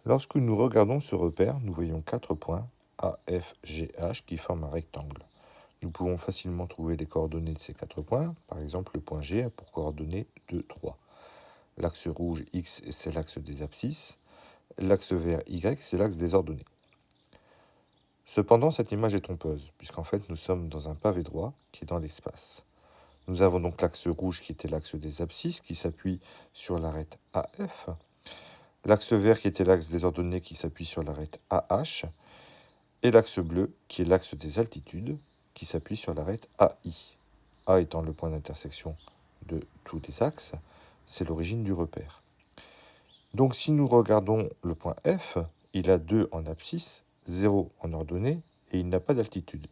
Lorsque nous regardons ce repère, nous voyons 4 points A, F, G, H qui forment un rectangle. Nous pouvons facilement trouver les coordonnées de ces 4 points. Par exemple, le point G a pour coordonnées 2, 3. L'axe rouge X, c'est l'axe des abscisses. L'axe vert Y, c'est l'axe des ordonnées. Cependant, cette image est trompeuse, puisqu'en fait, nous sommes dans un pavé droit qui est dans l'espace. Nous avons donc l'axe rouge qui était l'axe des abscisses, qui s'appuie sur l'arête AF. L'axe vert qui était l'axe des ordonnées, qui s'appuie sur l'arête AH. Et l'axe bleu, qui est l'axe des altitudes, qui s'appuie sur l'arête AI. A étant le point d'intersection de tous les axes, c'est l'origine du repère. Donc si nous regardons le point F, il a 2 en abscisse, 0 en ordonnée, et il n'a pas d'altitude.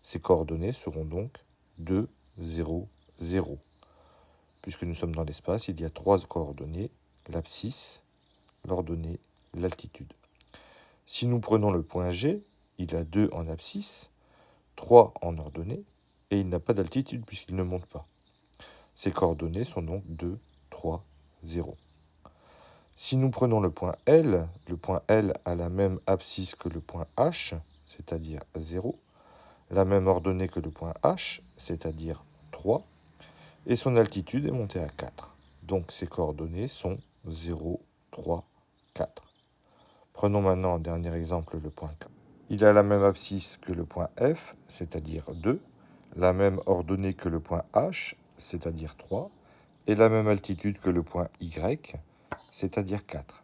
Ses coordonnées seront donc 2, 0, 0. Puisque nous sommes dans l'espace, il y a 3 coordonnées, l'abscisse, l'ordonnée, l'altitude. Si nous prenons le point G, il a 2 en abscisse, 3 en ordonnée, et il n'a pas d'altitude puisqu'il ne monte pas. Ses coordonnées sont donc 2, 3, 0. Si nous prenons le point L a la même abscisse que le point H, c'est-à-dire 0, la même ordonnée que le point H, c'est-à-dire 3, et son altitude est montée à 4. Donc ses coordonnées sont 0, 3, 4. Prenons maintenant en dernier exemple le point K. Il a la même abscisse que le point F, c'est-à-dire 2, la même ordonnée que le point H, c'est-à-dire 3, et la même altitude que le point Y, c'est-à-dire 4.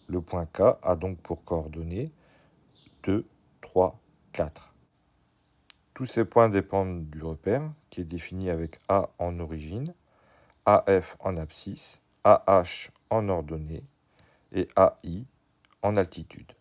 Le point K a donc pour coordonnées 2, 3, 4. Tous ces points dépendent du repère, qui est défini avec A en origine, AF en abscisse, AH en ordonnée et AI en altitude.